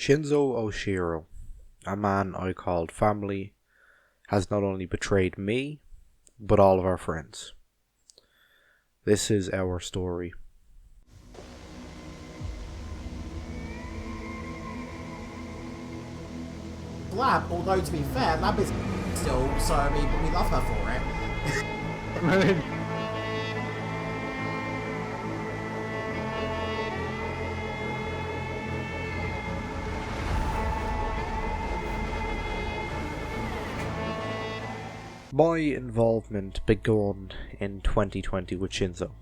Shinzo Oshiro, a man I called family, has not only betrayed me, but all of our friends. This is our story. Labb, although to be fair, Labb is still, so I mean, we love her for it. My involvement begun in 2020 with Shinzo.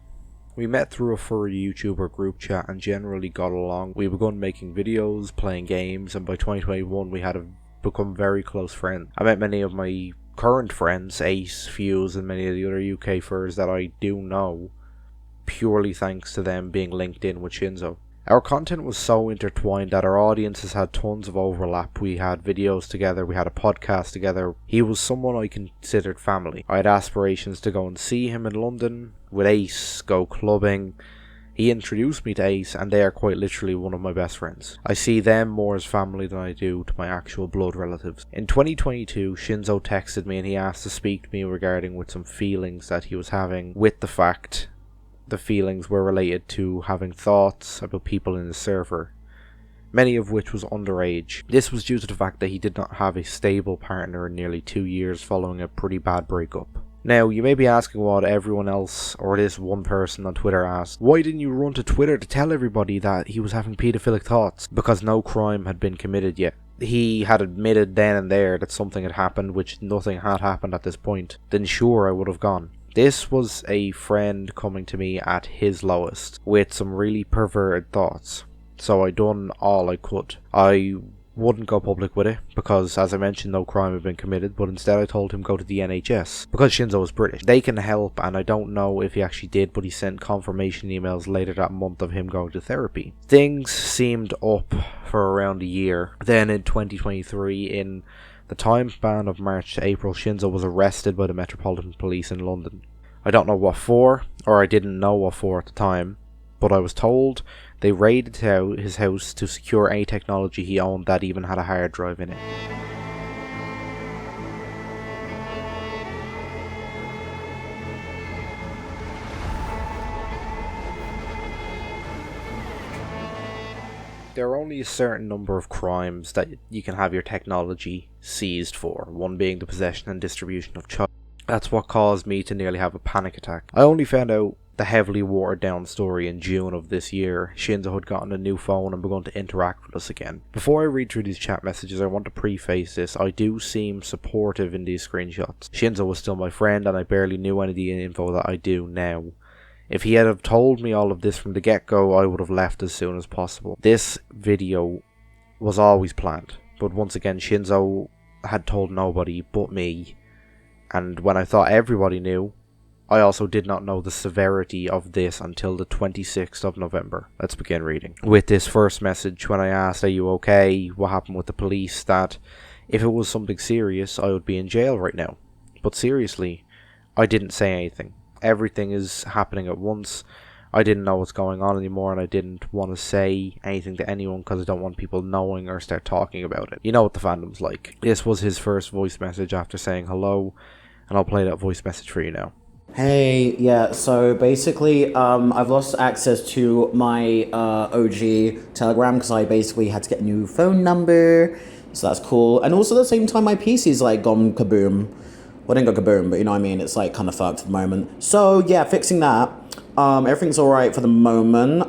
We met through a furry YouTuber group chat and generally got along. We begun making videos, playing games, and by 2021 we had become very close friends. I met many of my current friends, Ace, Fuse, and many of the other UK furs that I do know, purely thanks to them being linked in with Shinzo. Our content was so intertwined that our audiences had tons of overlap. We had videos together, we had a podcast together. He was someone I considered family. I had aspirations to go and see him in London, with Ace, go clubbing. He introduced me to Ace, and they are quite literally one of my best friends. I see them more as family than I do to my actual blood relatives. In 2022, Shinzo texted me and he asked to speak to me regarding with some feelings that he was having with the fact the feelings were related to having thoughts about people in the server, many of which was underage. This was due to the fact that he did not have a stable partner in nearly 2 years following a pretty bad breakup. Now, you may be asking what everyone else, or this one person on Twitter asked, why didn't you run to Twitter to tell everybody that he was having paedophilic thoughts? Because no crime had been committed yet. He had admitted then and there that something had happened, which nothing had happened at this point. Then sure, I would have gone. This was a friend coming to me at his lowest, with some really perverted thoughts. So I done all I could. I wouldn't go public with it, because as I mentioned, no crime had been committed, but instead I told him go to the NHS, because Shinzo was British. They can help, and I don't know if he actually did, but he sent confirmation emails later that month of him going to therapy. Things seemed up for around a year. Then in 2023, in the time span of March to April, Shinzo was arrested by the Metropolitan Police in London. I don't know what for, or I didn't know what for at the time, but I was told they raided his house to secure any technology he owned that even had a hard drive in it. There are only a certain number of crimes that you can have your technology seized for, one being the possession and distribution of child. That's what caused me to nearly have a panic attack. I only found out the heavily watered down story in June of this year. Shinzo had gotten a new phone and begun to interact with us again. Before I read through these chat messages, I want to preface this. I do seem supportive in these screenshots. Shinzo was still my friend and I barely knew any of the info that I do now. If he had have told me all of this from the get-go, I would have left as soon as possible. This video was always planned, but once again Shinzo had told nobody but me, and when I thought everybody knew, I also did not know the severity of this until the 26th of November. Let's begin reading. With this first message, when I asked, are you okay, what happened with the police, that if it was something serious, I would be in jail right now. But seriously, I didn't say anything. Everything is happening at once. I didn't know what's going on anymore, and I didn't want to say anything to anyone because I don't want people knowing or start talking about it. You know what the fandom's like. This was his first voice message after saying hello, and I'll play that voice message for you now. Hey, yeah, so basically, I've lost access to my OG Telegram because I basically had to get a new phone number, so that's cool. And also at the same time, my PC's like gone kaboom. Well, it didn't go kaboom, but you know what I mean? It's like kind of fucked at the moment. So yeah, fixing that. Everything's alright for the moment.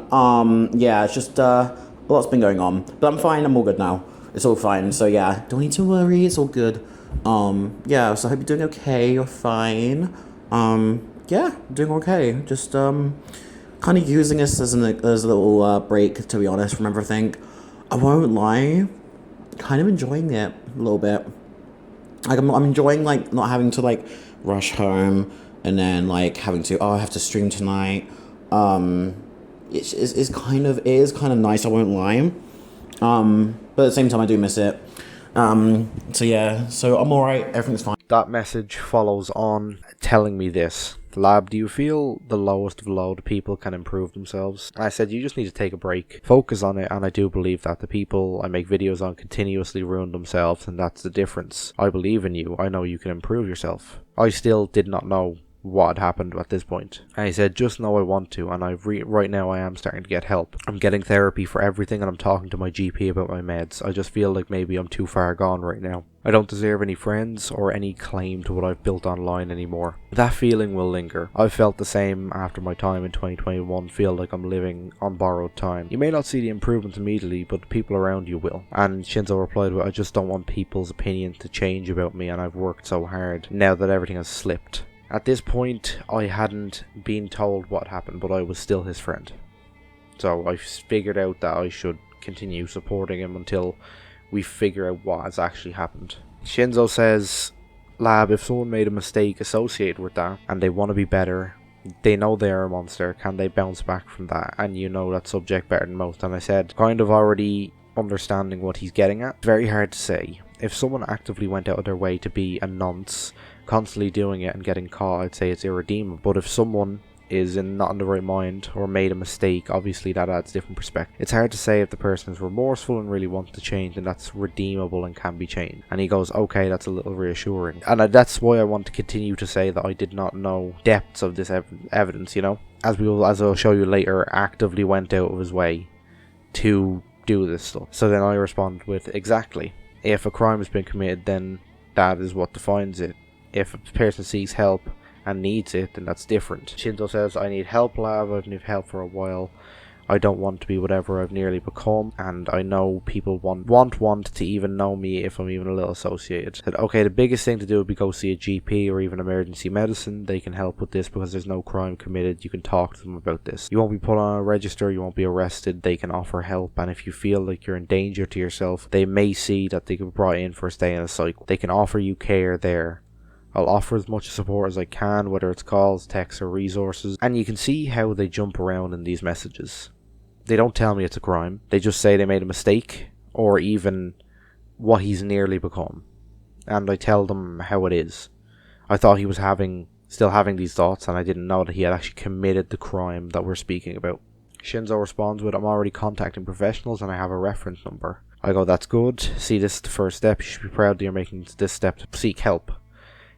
Yeah, it's just a lot's been going on. But I'm fine, I'm all good now. It's all fine, so yeah, don't need to worry, it's all good. Yeah, so I hope you're doing okay, you're fine. Yeah, doing okay. Just kind of using this as a little break, to be honest, from everything. I won't lie, kind of enjoying it a little bit. Like I'm enjoying like not having to like rush home and then like having to I have to stream tonight. It is kind of nice. I won't lie. But at the same time I do miss it. So yeah, so I'm alright. Everything's fine. That message follows on telling me this. Labb, do you feel the lowest of low, the people can improve themselves? And I said, you just need to take a break, focus on it, and I do believe that the people I make videos on continuously ruin themselves, and that's the difference. I believe in you, I know you can improve yourself. I still did not know what had happened at this point. And he said, just know I want to, and right now I am starting to get help. I'm getting therapy for everything, and I'm talking to my GP about my meds. I just feel like maybe I'm too far gone right now. I don't deserve any friends or any claim to what I've built online anymore. That feeling will linger. I've felt the same after my time in 2021, feel like I'm living on borrowed time. You may not see the improvements immediately, but the people around you will. And Shinzo replied, I just don't want people's opinion to change about me, and I've worked so hard now that everything has slipped. At this point, I hadn't been told what happened, but I was still his friend. So I figured out that I should continue supporting him until we figure out what has actually happened. Shinzo says, Labb, if someone made a mistake associated with that, and they want to be better, they know they're a monster, can they bounce back from that? And you know that subject better than most. And I said, kind of already understanding what he's getting at. Very hard to say. If someone actively went out of their way to be a nonce, constantly doing it and getting caught, I'd say it's irredeemable. But if someone is not in the right mind or made a mistake, obviously that adds different perspective. It's hard to say if the person is remorseful and really wants to change, and that's redeemable and can be changed. And he goes, okay, that's a little reassuring. And that's why I want to continue to say that I did not know depths of this evidence, you know, as I'll show you later, actively went out of his way to do this stuff. So then I respond with, exactly. If a crime has been committed, then that is what defines it. If a person seeks help and needs it, then that's different. Shinzo says, I need help, Labb. I've needed help for a while. I don't want to be whatever I've nearly become, and I know people want to even know me if I'm even a little associated. Said, okay, the biggest thing to do would be go see a GP or even emergency medicine. They can help with this because there's no crime committed. You can talk to them about this. You won't be put on a register, you won't be arrested. They can offer help, and if you feel like you're in danger to yourself, they may see that they can be brought in for a stay in a cycle. They can offer you care there. I'll offer as much support as I can, whether it's calls, texts, or resources. And you can see how they jump around in these messages. They don't tell me it's a crime. They just say they made a mistake, or even what he's nearly become. And I tell them how it is. I thought he was still having these thoughts, and I didn't know that he had actually committed the crime that we're speaking about. Shinzo responds with, I'm already contacting professionals and I have a reference number. I go, that's good. See, this is the first step. You should be proud that you're making this step to seek help.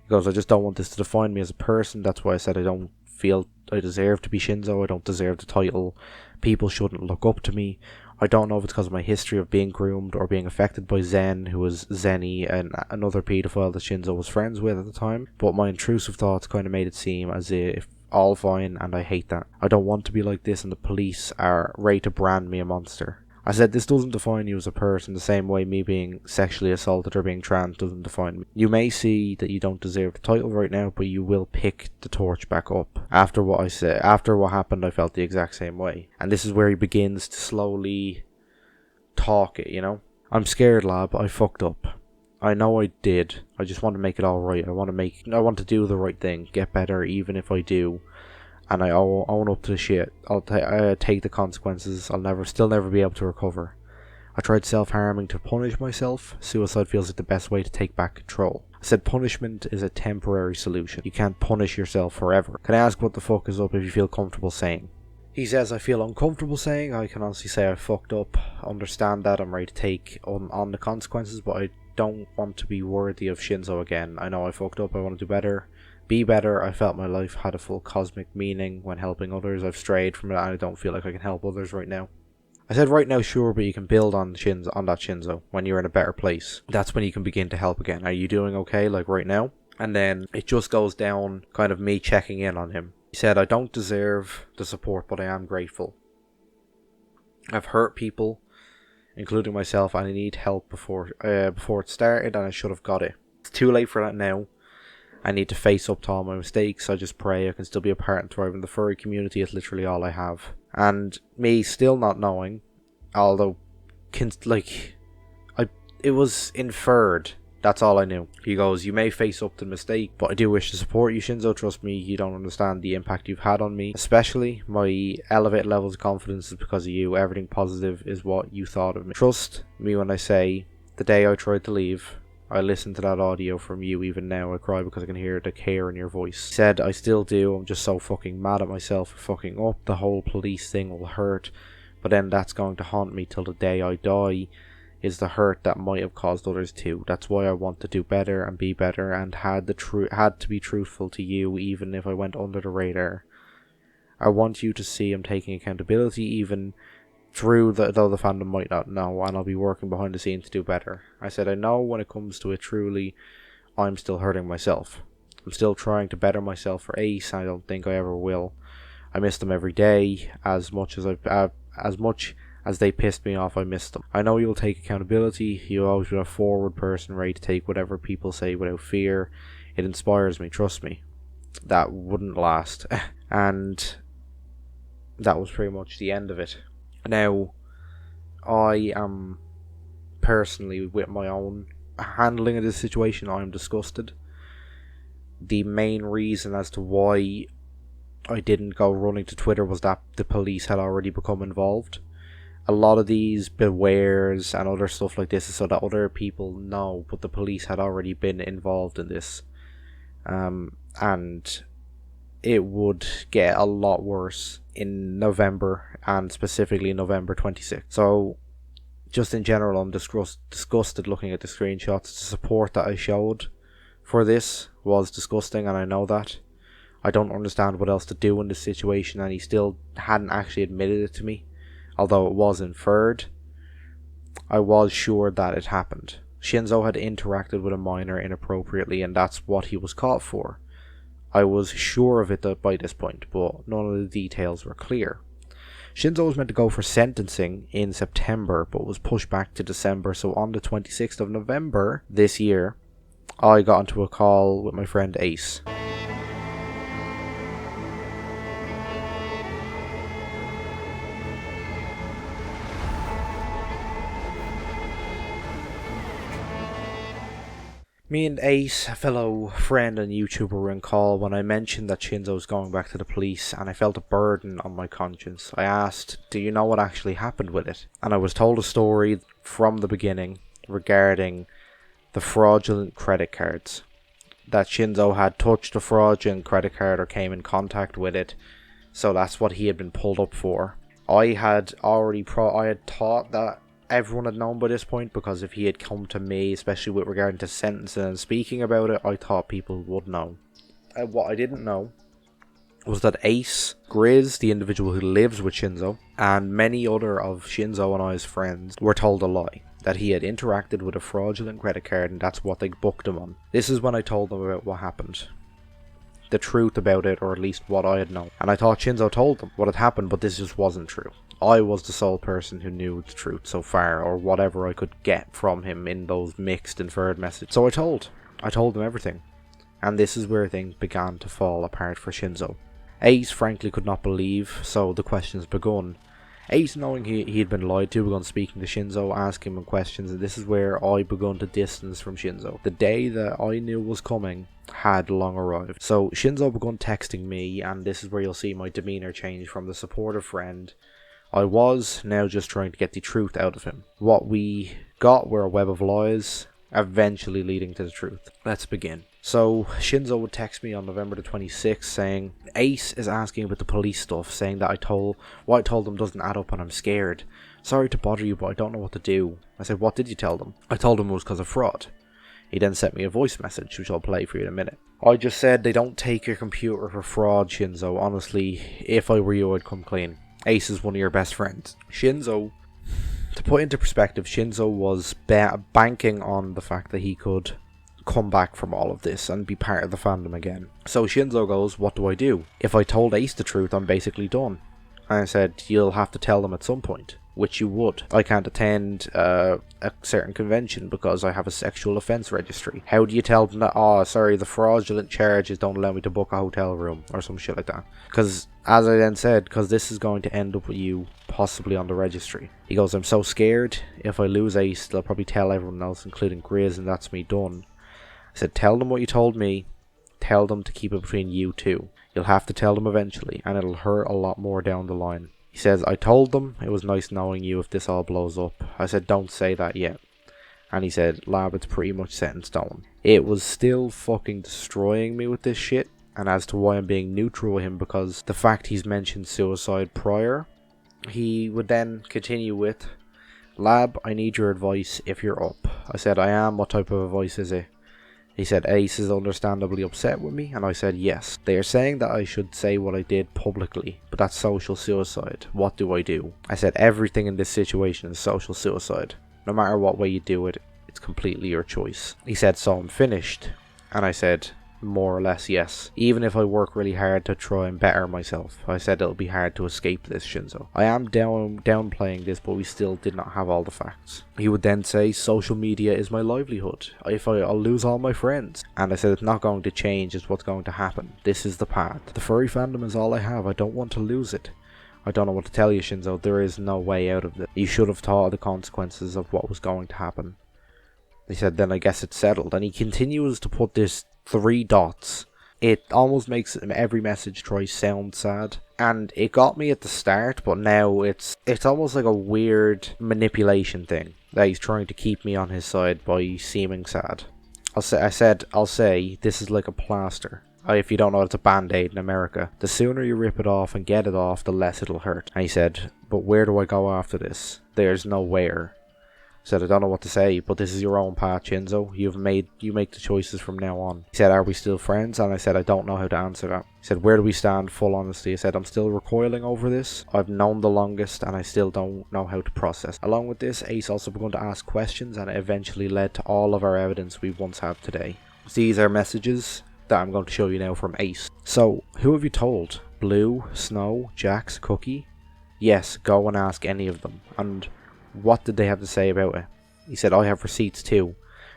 He goes, I just don't want this to define me as a person. That's why I said I don't feel I deserve to be Shinzo. I don't deserve the title. People shouldn't look up to me. I don't know if it's because of my history of being groomed or being affected by Zen, who was Zenny and another paedophile that Shinzo was friends with at the time. But my intrusive thoughts kind of made it seem as if all fine, and I hate that. I don't want to be like this, and the police are ready to brand me a monster. I said, this doesn't define you as a person the same way me being sexually assaulted or being trans doesn't define me. You may see that you don't deserve the title right now, but you will pick the torch back up. After what I said, after what happened, I felt the exact same way. And this is where he begins to slowly talk it, you know? I'm scared, Labb. I fucked up. I know I did. I just want to make it alright. I want to do the right thing. Get better even if I do. And I own up to the shit. I'll take the consequences. I'll still never be able to recover. I tried self-harming to punish myself. Suicide feels like the best way to take back control. I said punishment is a temporary solution. You can't punish yourself forever. Can I ask what the fuck is up if you feel comfortable saying? He says, I feel uncomfortable saying. I can honestly say I fucked up. Understand that. I'm ready to take on the consequences, but I don't want to be worthy of Shinzo again. I know I fucked up. I want to do better. Be better. I felt my life had a full cosmic meaning when helping others. I've strayed from it and I don't feel like I can help others right now. I said right now, sure, but you can build on that Shinzo when you're in a better place. That's when you can begin to help again. Are you doing okay, like right now? And then it just goes down, kind of me checking in on him. He said, I don't deserve the support, but I am grateful. I've hurt people, including myself, and I need help before it started, and I should have got it. It's too late for that now. I need to face up to all my mistakes. I just pray I can still be a part and thrive in the furry community. It's literally all I have. And me still not knowing, although it was inferred. That's all I knew. He goes, you may face up to the mistake, but I do wish to support you, Shinzo. Trust me, you don't understand the impact you've had on me. Especially, my elevated levels of confidence is because of you. Everything positive is what you thought of me. Trust me when I say, the day I tried to leave, I listen to that audio from you. Even now I cry because I can hear the care in your voice. He said, I still do. I'm just so fucking mad at myself for fucking up. The whole police thing will hurt, but then that's going to haunt me till the day I die, is the hurt that might have caused others too. That's why I want to do better and be better, and had to be truthful to you even if I went under the radar. I want you to see I'm taking accountability even though the fandom might not know, and I'll be working behind the scenes to do better. I said, I know when it comes to it truly, I'm still hurting myself. I'm still trying to better myself for Ace, and I don't think I ever will. I miss them every day, as much as they pissed me off, I miss them. I know you'll take accountability. You've always been a forward person, ready to take whatever people say without fear. It inspires me, trust me. That wouldn't last. And that was pretty much the end of it. Now, I am personally, with my own handling of this situation, I am disgusted. The main reason as to why I didn't go running to Twitter was that the police had already become involved. A lot of these bewares and other stuff like this is so that other people know, but the police had already been involved in this. And it would get a lot worse in November, and specifically November 26th. So, just in general, I'm disgusted looking at the screenshots. The support that I showed for this was disgusting, and I know that. I don't understand what else to do in this situation, and he still hadn't actually admitted it to me. Although it was inferred, I was sure that it happened. Shinzo had interacted with a minor inappropriately, and that's what he was caught for. I was sure of it by this point, but none of the details were clear. Shinzo was meant to go for sentencing in September, but was pushed back to December, so on the 26th of November this year, I got into a call with my friend Ace. Me and Ace, a fellow friend and YouTuber, were in call when I mentioned that Shinzo was going back to the police, and I felt a burden on my conscience. I asked, do you know what actually happened with it? And I was told a story from the beginning regarding the fraudulent credit cards. That Shinzo had touched a fraudulent credit card or came in contact with it, so that's what he had been pulled up for. I had thought that everyone had known by this point, because if he had come to me, especially with regard to sentencing and speaking about it, I thought people would know. What I didn't know was that Ace, Grizz, the individual who lives with Shinzo, and many other of Shinzo and I's friends were told a lie. That he had interacted with a fraudulent credit card, and that's what they booked him on. This is when I told them about what happened. The truth about it, or at least what I had known. And I thought Shinzo told them what had happened, but this just wasn't true. I was the sole person who knew the truth so far, or whatever I could get from him in those mixed inferred messages. So I told him everything. And this is where things began to fall apart for Shinzo. Ace frankly could not believe, so the questions begun. Ace, knowing he had been lied to, begun speaking to Shinzo, asking him questions, and this is where I begun to distance from Shinzo. The day that I knew was coming had long arrived. So Shinzo begun texting me, and this is where you'll see my demeanour change from the supportive friend I was now just trying to get the truth out of him. What we got were a web of lies, eventually leading to the truth. Let's begin. So Shinzo would text me on November the 26th saying, Ace is asking about the police stuff, saying that what I told them doesn't add up and I'm scared. Sorry to bother you, but I don't know what to do. I said, what did you tell them? I told him it was because of fraud. He then sent me a voice message, which I'll play for you in a minute. I just said, they don't take your computer for fraud, Shinzo. Honestly, if I were you, I'd come clean. Ace is one of your best friends. Shinzo, to put into perspective, Shinzo was banking on the fact that he could come back from all of this and be part of the fandom again. So Shinzo goes, what do I do? If I told Ace the truth, I'm basically done. And I said, you'll have to tell them at some point, which you would. I can't attend a certain convention because I have a sexual offence registry. How do you tell them that, the fraudulent charges don't allow me to book a hotel room or some shit like that? Because, as I then said, because this is going to end up with you possibly on the registry. He goes, I'm so scared. If I lose Ace, they'll probably tell everyone else, including Grizz, and that's me done. I said, tell them what you told me. Tell them to keep it between you two. You'll have to tell them eventually, and it'll hurt a lot more down the line. He says, I told them it was nice knowing you if this all blows up. I said, don't say that yet. And he said, Labb, it's pretty much set in stone. It was still fucking destroying me with this shit. And as to why I'm being neutral with him, because the fact he's mentioned suicide prior, he would then continue with, Labb, I need your advice if you're up. I said, I am. What type of advice is it? He said, Ace is understandably upset with me, and I said, yes. They are saying that I should say what I did publicly, but that's social suicide. What do I do? I said, everything in this situation is social suicide. No matter what way you do it, it's completely your choice. He said, so I'm finished. And I said, more or less, yes. Even if I work really hard to try and better myself. I said it'll be hard to escape this, Shinzo. I am downplaying this, but we still did not have all the facts. He would then say, social media is my livelihood. I'll lose all my friends. And I said, it's not going to change, it's what's going to happen. This is the path. The furry fandom is all I have. I don't want to lose it. I don't know what to tell you, Shinzo. There is no way out of this. You should have thought of the consequences of what was going to happen. He said, then I guess it's settled. And he continues to put this 3 dots. It almost makes every message try sound sad. And it got me at the start, but now it's almost like a weird manipulation thing. That he's trying to keep me on his side by seeming sad. I'll say, this is like a plaster. If you don't know, it's a band-aid in America. The sooner you rip it off and get it off, the less it'll hurt. And he said, but where do I go after this? There's no where. I said, I don't know what to say, but this is your own path, Shinzo. You make the choices from now on. He said, are we still friends? And I said, I don't know how to answer that. He said, where do we stand? Full honesty. I said, I'm still recoiling over this. I've known the longest and I still don't know how to process. Along with this, Ace also began to ask questions, and it eventually led to all of our evidence we once have today. These are messages that I'm going to show you now from Ace. So, who have you told? Blue, Snow, Jax, Cookie? Yes, go and ask any of them. And what did they have to say about it? He said, I have receipts too.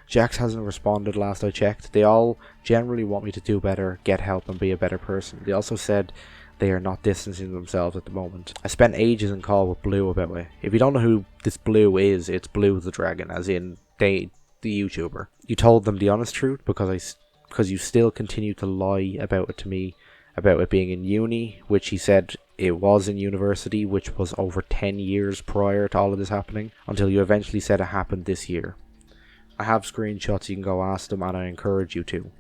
Jax hasn't responded last I checked. They all generally want me to do better, get help and be a better person. They also said they are not distancing themselves at the moment. I spent ages in call with Blue about it. If you don't know who this Blue is, it's Blue the Dragon, as in the YouTuber. You told them the honest truth because you still continue to lie about it to me, about it being in uni, which he said it was in university, which was over 10 years prior to all of this happening, until you eventually said it happened this year. I have screenshots, you can go ask them, and I encourage you to.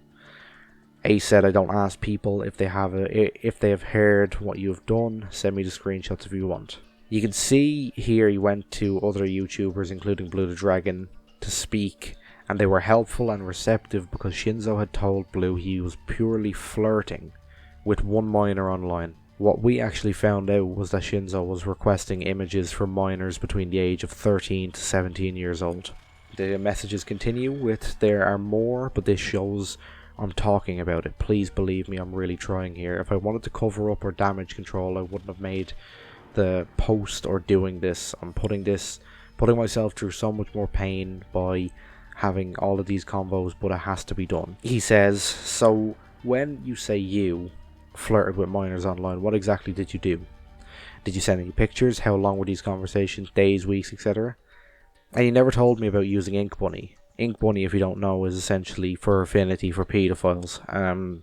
Ace said, I don't ask people if they have heard what you've done. Send me the screenshots if you want. You can see here he went to other YouTubers, including Blue the Dragon, to speak, and they were helpful and receptive because Shinzo had told Blue he was purely flirting with one minor online. What we actually found out was that Shinzo was requesting images from minors between the age of 13 to 17 years old. The messages continue with, there are more, but this shows I'm talking about it. Please believe me, I'm really trying here. If I wanted to cover up or damage control, I wouldn't have made the post or doing this. I'm putting myself through so much more pain by having all of these combos, but it has to be done. He says, so when you say you flirted with minors online, what exactly did you do? Did you send any pictures? How long were these conversations? Days, weeks, etc.? And you never told me about using Ink Bunny. Ink Bunny, if you don't know, is essentially for affinity for pedophiles.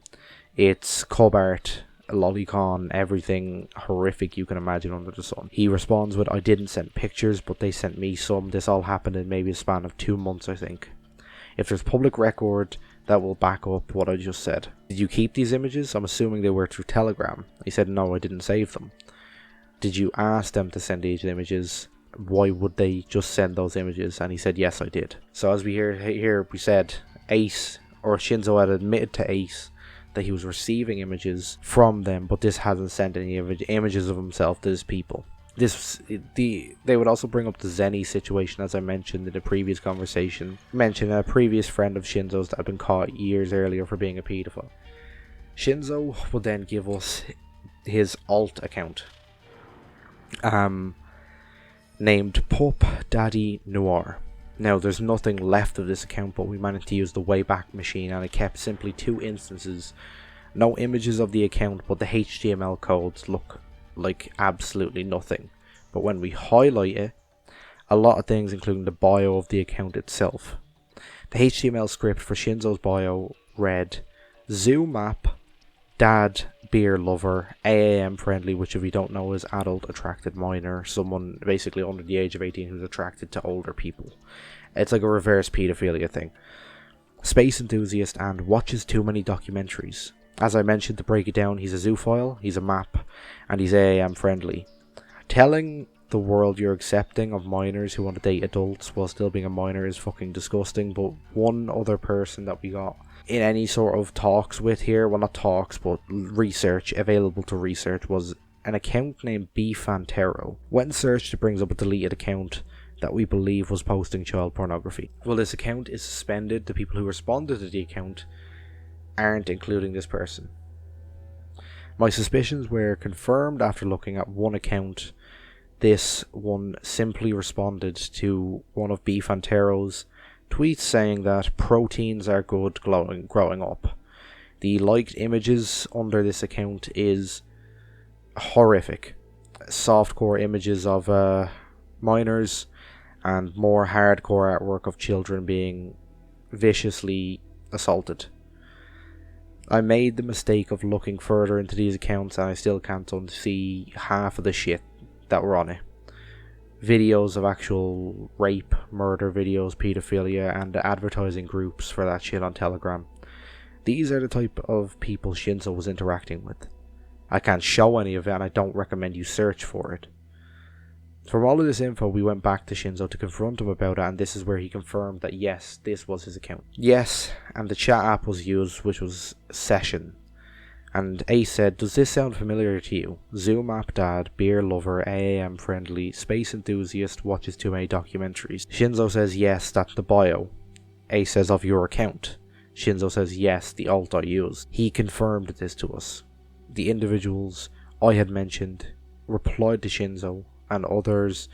It's cub art, lolicon, everything horrific you can imagine under the sun. He responds with, I didn't send pictures, but they sent me some. This all happened in maybe a span of 2 months, I think. If there's public record, that will back up what I just said. Did you keep these images? I'm assuming they were through Telegram. He said, no, I didn't save them. Did you ask them to send these images? Why would they just send those images? And he said, yes, I did. So as we hear here, we said Ace, or Shinzo had admitted to Ace that he was receiving images from them, but this hasn't sent any images of himself to his people. They would also bring up the Zenny situation, as I mentioned in the previous conversation. Mentioned a previous friend of Shinzo's that had been caught years earlier for being a pedophile. Shinzo would then give us his alt account, named Pup Daddy Noir. Now there's nothing left of this account, but we managed to use the Wayback Machine, and it kept simply 2 instances. No images of the account, but the HTML codes look like absolutely nothing. But when we highlight it, a lot of things, including the bio of the account itself. The HTML script for Shinzo's bio read, Zoo map, Dad, beer lover, AAM friendly, which if you don't know is adult attracted minor, someone basically under the age of 18 who's attracted to older people. It's like a reverse pedophilia thing. Space enthusiast and watches too many documentaries. As I mentioned, to break it down, he's a zoophile, he's a map, and he's AAM friendly. Telling the world you're accepting of minors who want to date adults while still being a minor is fucking disgusting, but one other person that we got in any sort of talks with here, well not talks, but research, available to research, was an account named Bfantero. When searched, it brings up a deleted account that we believe was posting child pornography. Well, this account is suspended. The people who responded to the account aren't including this person. My suspicions were confirmed after looking at one account. This one simply responded to one of Bfantero's tweets saying that proteins are good growing up. The liked images under this account is horrific. Softcore images of minors and more hardcore artwork of children being viciously assaulted. I made the mistake of looking further into these accounts and I still can't unsee half of the shit that were on it. Videos of actual rape, murder videos, pedophilia, and advertising groups for that shit on Telegram. These are the type of people Shinzo was interacting with. I can't show any of it and I don't recommend you search for it. From all of this info, we went back to Shinzo to confront him about it, and this is where he confirmed that yes, this was his account. Yes, and the chat app was used, which was Session. And Ace said, "Does this sound familiar to you? Zoom app dad, beer lover, AAM friendly, space enthusiast, watches too many documentaries." Shinzo says yes, that's the bio. Ace says, "Of your account." Shinzo says yes, the alt I used. He confirmed this to us. The individuals I had mentioned replied to Shinzo, and others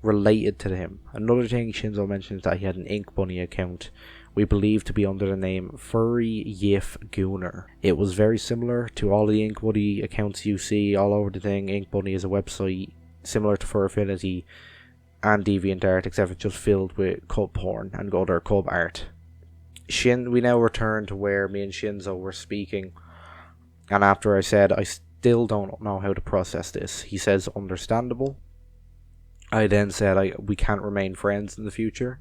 related to him. Another thing Shinzo mentioned is that he had an Ink Bunny account, we believe to be under the name Furry Yif Gooner. It was very similar to all the Ink Bunny accounts you see all over the thing. Ink Bunny is a website similar to Fur Affinity and DeviantArt, except it's just filled with cub porn and other cub art. We now return to where me and Shinzo were speaking, and after I said I still don't know how to process this, he says understandable. I then said we can't remain friends in the future.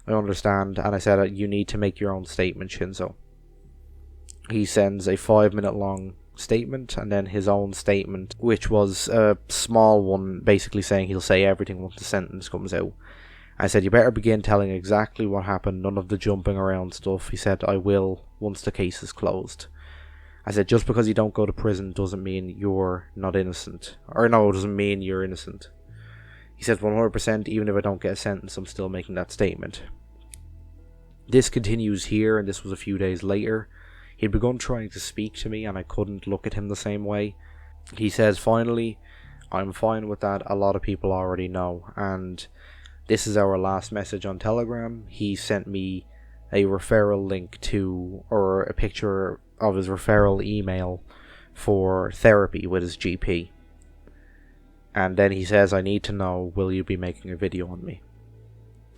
I understand, and I said you need to make your own statement, Shinzo. He sends a 5-minute long statement and then his own statement, which was a small one, basically saying he'll say everything once the sentence comes out. I said, "You better begin telling exactly what happened, none of the jumping around stuff." He said, "I will once the case is closed." I said, "Just because you don't go to prison doesn't mean you're not innocent. Or no, it doesn't mean you're innocent." He said, 100%, even if I don't get a sentence, I'm still making that statement. This continues here, and this was a few days later. He'd begun trying to speak to me, and I couldn't look at him the same way. He says, "Finally, I'm fine with that. A lot of people already know." And this is our last message on Telegram. He sent me a referral link to, or a picture of his referral email for therapy with his GP. And then he says, "I need to know, will you be making a video on me?"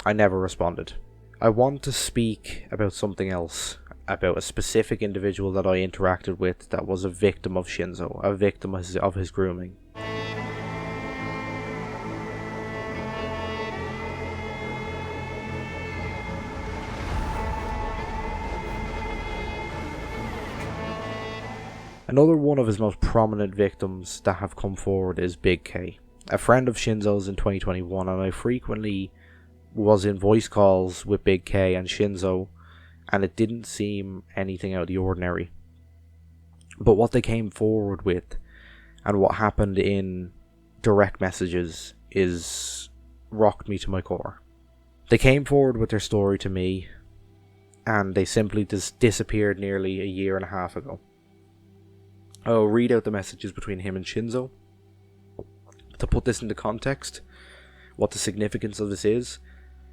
I never responded. I want to speak about something else, about a specific individual that I interacted with that was a victim of Shinzo, a victim of his grooming. Another one of his most prominent victims that have come forward is Big K, a friend of Shinzo's in 2021, and I frequently was in voice calls with Big K and Shinzo, and it didn't seem anything out of the ordinary. But what they came forward with and what happened in direct messages is rocked me to my core. They came forward with their story to me, and they simply just disappeared nearly a year and a half ago. I'll read out the messages between him and Shinzo. To put this into context, what the significance of this is,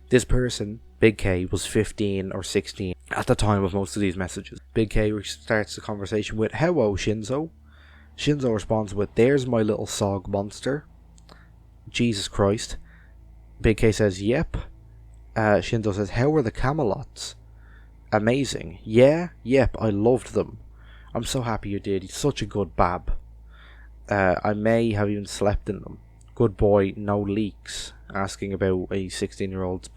this person, Big K, was 15 or 16 at the time of most of these messages. Big K starts the conversation with, "Hello, Shinzo." Shinzo responds with, "There's my little sog monster." Jesus Christ. Big K says, "Yep." Shinzo says, "How are the Camelots?" "Amazing." "Yeah, yep, I loved them. I'm so happy you did. He's such a good bab. I may have even slept in them. Good boy, no leaks. Asking about a 16-year-old's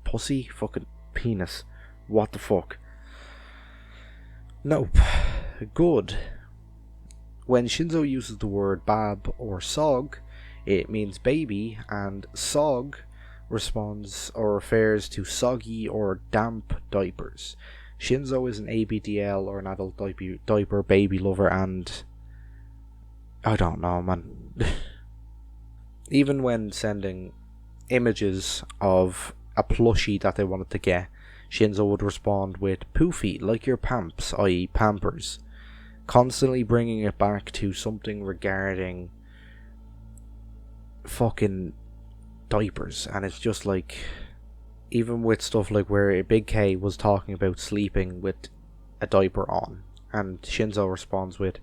pussy? Fucking penis. What the fuck? Nope. Good. When Shinzo uses the word bab or sog, it means baby, and sog responds or refers to soggy or damp diapers. Shinzo is an ABDL or an adult diaper baby lover, and I don't know, man. Even when sending images of a plushie that they wanted to get, Shinzo would respond with poofy, like your pamps, i.e. Pampers, constantly bringing it back to something regarding fucking diapers. And it's just like, even with stuff like where Big K was talking about sleeping with a diaper on, and Shinzo responds with,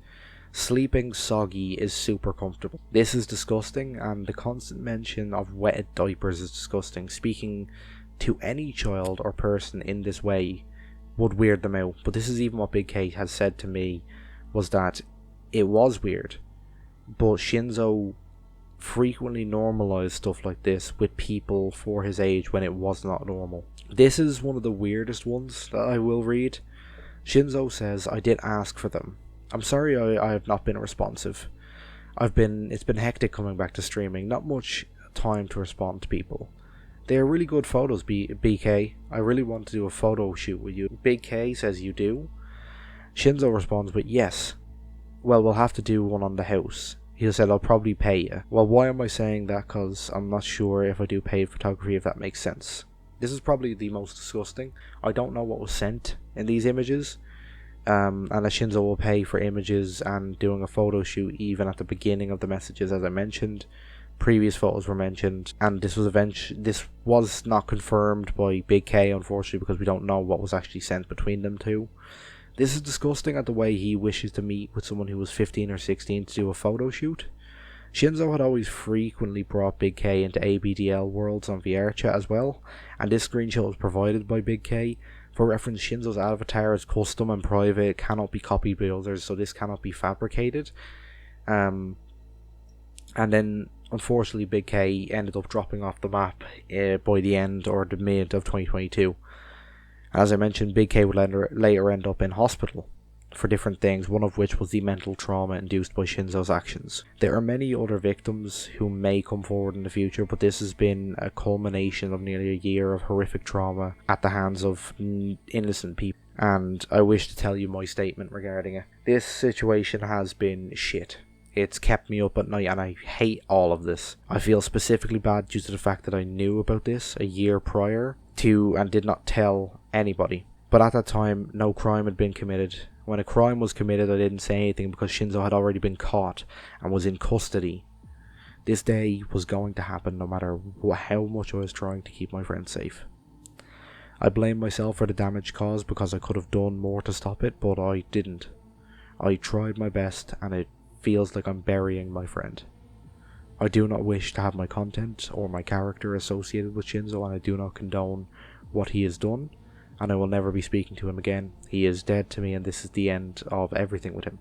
sleeping soggy is super comfortable. This is disgusting, and the constant mention of wetted diapers is disgusting. Speaking to any child or person in this way would weird them out. But this is even what Big K has said to me, was that it was weird, but Shinzo frequently normalized stuff like this with people for his age when it was not normal. This is one of the weirdest ones that I will read. Shinzo says, I did ask for them. I'm sorry I have not been responsive. It's been hectic coming back to streaming. Not much time to respond to people. They are really good photos, BK. I really want to do a photo shoot with you. Big K says you do. Shinzo responds with yes. Well, we'll have to do one on the house. He said, I'll probably pay you. Well, why am I saying that? Because I'm not sure if I do paid photography, if that makes sense. This is probably the most disgusting. I don't know what was sent in these images. And that Shinzo will pay for images and doing a photo shoot even at the beginning of the messages, as I mentioned. Previous photos were mentioned, and this was not confirmed by Big K, unfortunately, because we don't know what was actually sent between them two. This is disgusting at the way he wishes to meet with someone who was 15 or 16 to do a photo shoot. Shinzo had always frequently brought Big K into ABDL worlds on VRChat as well, and this screenshot was provided by Big K. For reference, Shinzo's avatar is custom and private, it cannot be copied by others, so this cannot be fabricated. And then, unfortunately, Big K ended up dropping off the map by the end or the mid of 2022. As I mentioned, Big K would later end up in hospital for different things, one of which was the mental trauma induced by Shinzo's actions. There are many other victims who may come forward in the future, but this has been a culmination of nearly a year of horrific trauma at the hands of innocent people, and I wish to tell you my statement regarding it. This situation has been shit. It's kept me up at night, and I hate all of this. I feel specifically bad due to the fact that I knew about this a year prior to and did not tell anybody. But at that time, no crime had been committed. When a crime was committed, I didn't say anything because Shinzo had already been caught and was in custody. This day was going to happen no matter how much I was trying to keep my friends safe. I blame myself for the damage caused because I could have done more to stop it, but I didn't. I tried my best, and it feels like I'm burying my friend. I do not wish to have my content or my character associated with Shinzo, and I do not condone what he has done, and I will never be speaking to him again. He is dead to me, and this is the end of everything with him.